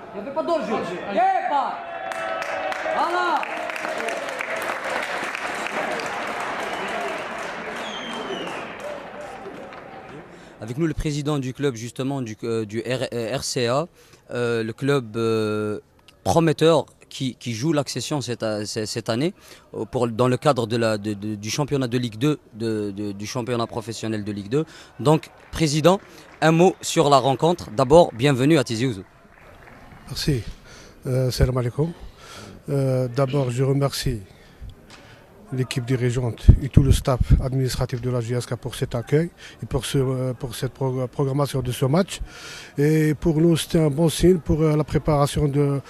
Il n'y avait pas d'enjeu. Epa! Voilà! Avec nous, le président du club, justement, du RCA, le club prometteur qui joue l'accession cette année dans le cadre du championnat de Ligue 2, du championnat professionnel de Ligue 2. Donc, président, un mot sur la rencontre. D'abord, bienvenue à Tizi Ouzou. Merci. Salam alaikum. D'abord, je remercie l'équipe dirigeante et tout le staff administratif de la JSK pour cet accueil et pour cette programmation de ce match. Et pour nous, c'était un bon signe pour la préparation de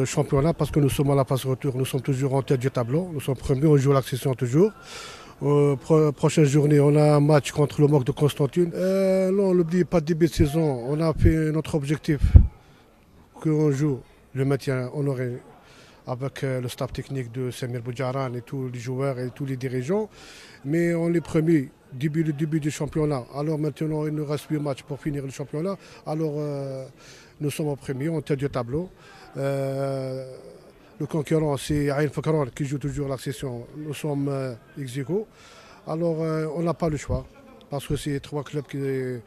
championnat parce que nous sommes à la phase retour, nous sommes toujours en tête du tableau, nous sommes premiers, on joue l'accession toujours. Prochaine journée, on a un match contre le MOC de Constantine. Non, n'oubliez pas, début de saison, on a fait notre objectif qu'on joue le maintien honoré avec le staff technique de Samir Boudjaran et tous les joueurs et tous les dirigeants. Mais on est premiers le début du championnat. Alors maintenant, il nous reste 8 matchs pour finir le championnat. Alors nous sommes en premier, en tête du tableau. Le concurrent, c'est Aïn Fakran qui joue toujours l'accession. Nous sommes ex aequo. Alors on n'a pas le choix parce que c'est 3 clubs qui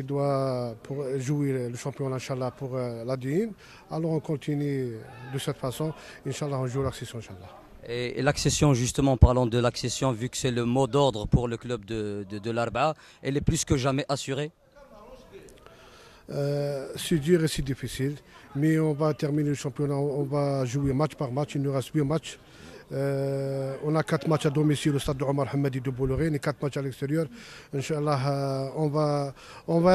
doit pour jouer le championnat, Inch'Allah, pour l'ADN. Alors on continue de cette façon. Inch'Allah, on joue l'accession, Inch'Allah. Et l'accession, justement, parlant de l'accession, vu que c'est le mot d'ordre pour le club de l'Arba'a, elle est plus que jamais assurée? C'est dur et c'est difficile. Mais on va terminer le championnat, on va jouer match par match. Il nous reste 8 matchs. On a 4 matchs à domicile au stade de Omar Hamadi de Bollorène et 4 matchs à l'extérieur. Inch'Allah, on va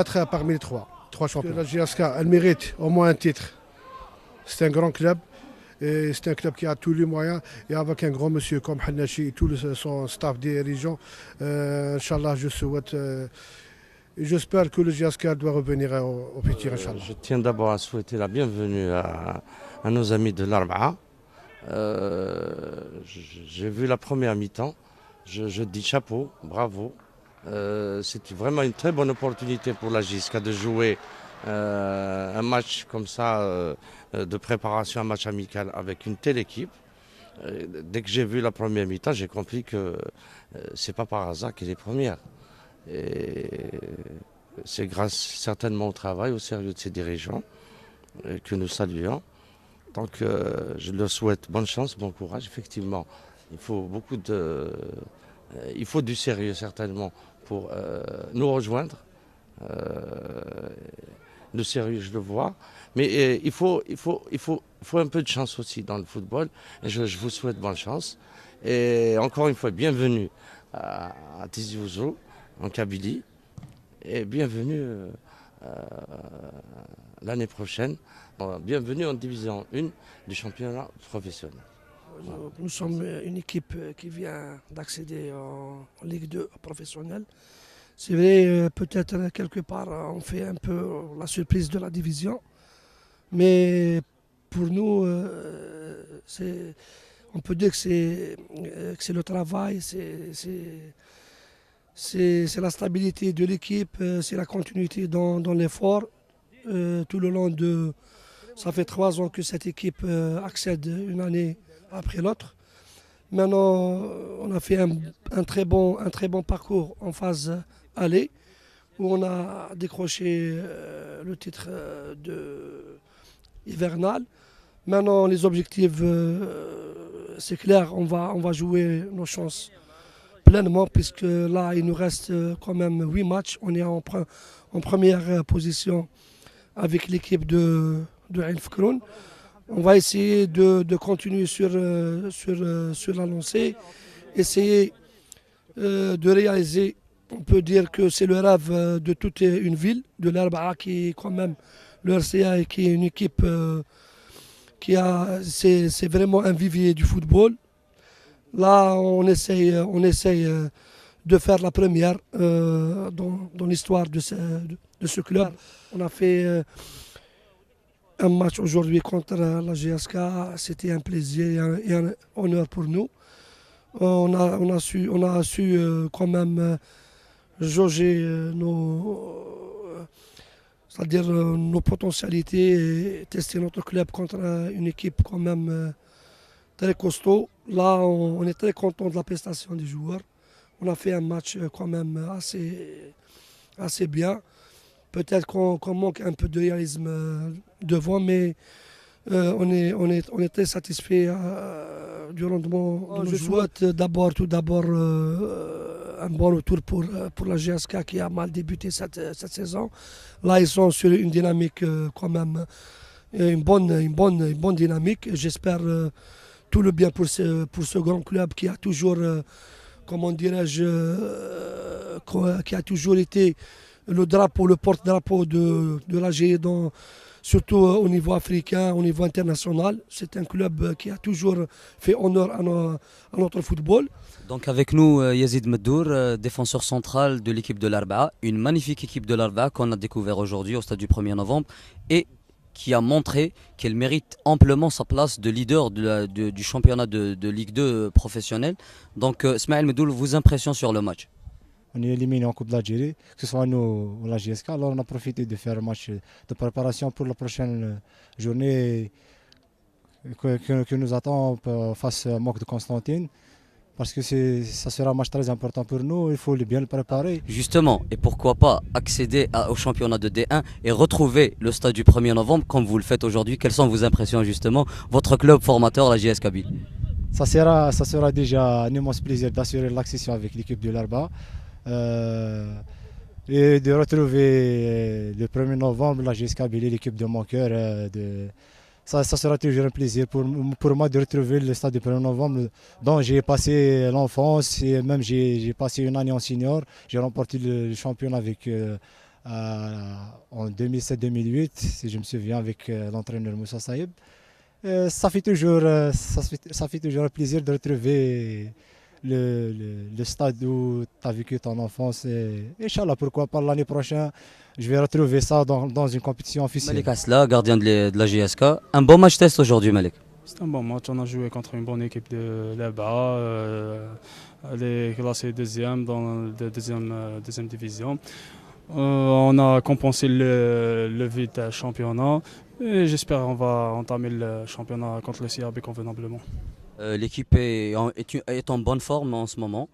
être parmi les 3 champions. La JSK, elle mérite au moins un titre. C'est un grand club. Et c'est un club qui a tous les moyens. Et avec un grand monsieur comme Hanachi et tout son staff dirigeant, Inch'Allah, je souhaite. J'espère que le JSK doit revenir au petit, Inch'Allah. Je tiens d'abord à souhaiter la bienvenue à nos amis de l'Arba'a. J'ai vu la première mi-temps, je dis chapeau, bravo. C'est vraiment une très bonne opportunité pour la JSK de jouer un match comme ça, de préparation, un match amical avec une telle équipe. Dès que j'ai vu la première mi-temps, j'ai compris que c'est pas par hasard qu'elle est première. Et c'est grâce certainement au travail, au sérieux de ses dirigeants que nous saluons. Donc je leur souhaite bonne chance, bon courage. Effectivement, il faut du sérieux certainement pour nous rejoindre. Le sérieux, je le vois. Mais il faut un peu de chance aussi dans le football. Et je vous souhaite bonne chance. Et encore une fois, bienvenue à Tizi Ouzou, en Kabylie. Et bienvenue l'année prochaine. Bienvenue en division 1 du championnat professionnel. Nous sommes une équipe qui vient d'accéder en Ligue 2 professionnelle. C'est vrai, peut-être quelque part, on fait un peu la surprise de la division. Mais pour nous, on peut dire que c'est le travail, c'est la stabilité de l'équipe, c'est la continuité dans l'effort. Tout le long de... Ça fait 3 ans que cette équipe accède une année après l'autre. Maintenant, on a fait un très bon parcours en phase aller, où on a décroché le titre hivernal. Maintenant, les objectifs, c'est clair, on va jouer nos chances pleinement, puisque là, il nous reste quand même 8 matchs. On est en première position avec l'équipe de Aïn Fakran. On va essayer de continuer sur la lancée, essayer de réaliser On peut dire que c'est le rêve de toute une ville, de l'Arba'a qui est quand même le RCA et qui est une équipe c'est vraiment un vivier du football. Là, on essaye de faire la première dans l'histoire de ce club. On a fait un match aujourd'hui contre la GSK. C'était un plaisir et un honneur pour nous. On a su quand même jauger c'est-à-dire nos potentialités et tester notre club contre une équipe quand même très costaud. Là, on est très content de la prestation des joueurs. On a fait un match quand même assez bien. Peut-être qu'on manque un peu de réalisme devant, mais on est très satisfait du rendement de nos joueurs. Je souhaite tout d'abord un bon retour pour la GSK qui a mal débuté cette saison. Là, ils sont sur une dynamique quand même, une bonne dynamique. J'espère tout le bien pour ce grand club qui a toujours, comment dirais-je, qui a toujours été le porte-drapeau de l'AG, surtout au niveau africain, au niveau international. C'est un club qui a toujours fait honneur à notre football. Donc avec nous, Yazid Meddour, défenseur central de l'équipe de l'Arba'a, une magnifique équipe de l'Arba'a qu'on a découvert aujourd'hui au stade du 1er novembre et qui a montré qu'elle mérite amplement sa place de leader du championnat de Ligue 2 professionnel. Donc Smaïl Meddour, vos impressions sur le match? On est éliminé en Coupe d'Algérie, que ce soit nous ou la GSK. Alors on a profité de faire un match de préparation pour la prochaine journée que nous attend face à Moc de Constantine. Parce que ça sera un match très important pour nous, il faut bien le préparer. Justement, et pourquoi pas accéder au championnat de D1 et retrouver le stade du 1er novembre comme vous le faites aujourd'hui? Quelles sont vos impressions justement, votre club formateur, la JS Kabylie? Ça sera déjà un immense plaisir d'assurer l'accession avec l'équipe de l'Arba'a. Et de retrouver le 1er novembre la JS Kabylie, l'équipe de mon cœur. Ça sera toujours un plaisir pour moi de retrouver le stade du 1er novembre dont j'ai passé l'enfance et même j'ai passé une année en senior. J'ai remporté le championnat avec, en 2007-2008, si je me souviens, avec l'entraîneur Moussa Saïb. Ça fait toujours un plaisir de retrouver le stade où tu as vécu ton enfance. Et Inch'Allah, pourquoi pas l'année prochaine, je vais retrouver ça dans une compétition officielle. Malik Asla, gardien de la GSK. Un bon match test aujourd'hui, Malik. C'est un bon match. On a joué contre une bonne équipe de l'Arba'a. Elle est classée deuxième dans la deuxième division. On a compensé le vide championnat. Et j'espère qu'on va entamer le championnat contre le CRB convenablement. L'équipe est en bonne forme en ce moment.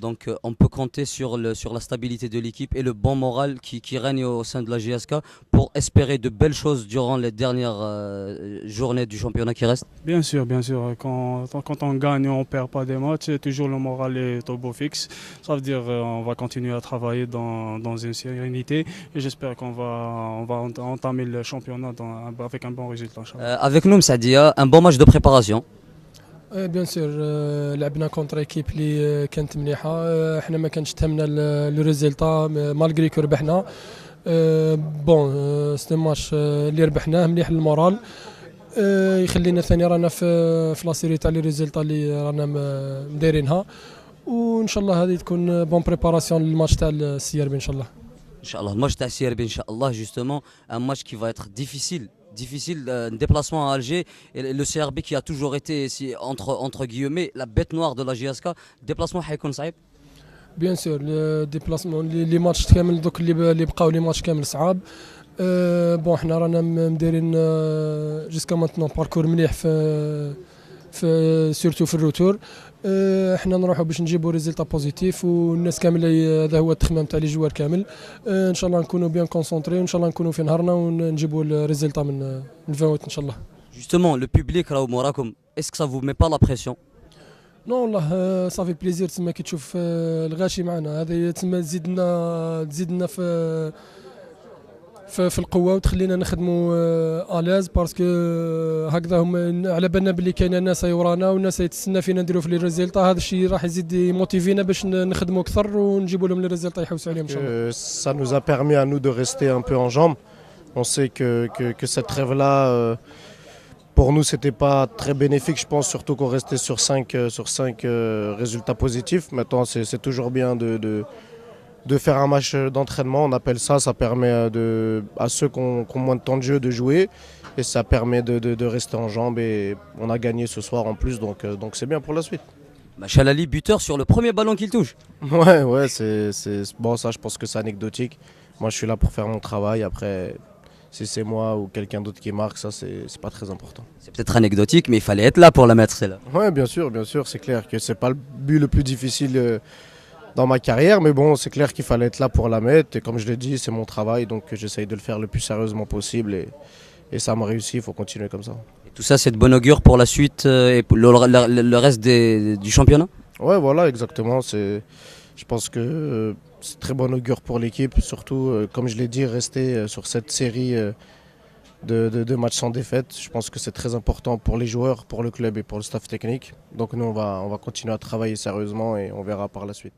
Donc on peut compter sur la stabilité de l'équipe et le bon moral qui règne au sein de la GSK pour espérer de belles choses durant les dernières journées du championnat qui restent. Bien sûr. Quand on gagne, on ne perd pas des matchs. Toujours le moral est au beau fixe. Ça veut dire qu'on va continuer à travailler dans une sérénité. Et j'espère qu'on va entamer le championnat avec un bon résultat. Avec nous, Msadia, un bon match de préparation. بيان سور لعبنا كونتر ايكيب اللي كانت مليحه احنا ما كانش تهمنا لو ريزلتا مالغري كو ربحنا بون سي ماتش اللي ربحناه مليح للمورال يخلينا ثاني رانا في لا سيري تاع لي ريزلتا اللي رانا مدايرينها وان شاء الله هذه تكون بون بريباراسيون للماتش تاع السيربي ان شاء الله. Inch'Allah, le match تاع السيربي Inch'Allah, justement un match qui va être difficile, un déplacement à Alger et le CRB qui a toujours été entre guillemets la bête noire de la GSK, déplacement حيكون صعيب. بيان سور ديبلاسمون لي ماتش كامل دوك اللي بقاو لي ماتش كامل صعاب بون حنا رانا مديرين جوسكا مانتنون باركور مليح في سورتو في الروتور احنا نروحوا باش نجيبوا ريزلتا بوزيتيف والناس كامل هذا هو التخمام تاع لي جوار كامل ان شاء الله نكونوا بيان كونسونطري وان شاء الله نكونوا في نهارنا ونجيبوا الريزلتا من 28 ان شاء الله. Justement, le public راهو موراكم, est-ce que ça vous met pas la pression? نو والله صافي بليزير تما كي تشوف الغاشي معنا هذا تما تزيدنا في القوه وتخلينا نخدموا الاز باسكو هكذا هم على بالنا باللي كاين ناس ورانا والناس يتسنى فينا نديروا في لي ريزلتا. هذا الشيء راح يزيد يموتيفينا باش نخدموا اكثر ونجيبوا لهم لي ريزلتا يحوسوا عليهم ان شاء الله. Ça nous a permis à nous de rester un peu en jambes. On sait que cette trêve-là, pour nous, c'était pas très bénéfique, je pense, surtout qu'on restait sur 5 résultats positifs. Maintenant, c'est toujours bien de faire un match d'entraînement, on appelle ça. Ça permet à ceux qui ont moins de temps de jeu de jouer et ça permet de rester en jambes. Et on a gagné ce soir en plus, donc c'est bien pour la suite. Machalali, buteur sur le premier ballon qu'il touche. Ouais, c'est bon, ça je pense que c'est anecdotique. Moi je suis là pour faire mon travail. Après, si c'est moi ou quelqu'un d'autre qui marque, ça c'est pas très important. C'est peut-être anecdotique, mais il fallait être là pour la mettre celle-là. Ouais, bien sûr, c'est clair que c'est pas le but le plus difficile dans ma carrière, mais bon, c'est clair qu'il fallait être là pour la mettre. Et comme je l'ai dit, c'est mon travail, donc j'essaye de le faire le plus sérieusement possible et ça m'a réussi. Il faut continuer comme ça. Et tout ça, c'est de bon augure pour la suite et pour le reste du championnat. Ouais, voilà, exactement. Je pense que c'est très bon augure pour l'équipe, surtout, comme je l'ai dit, rester sur cette série de matchs sans défaite. Je pense que c'est très important pour les joueurs, pour le club et pour le staff technique. Donc nous, on va continuer à travailler sérieusement et on verra par la suite.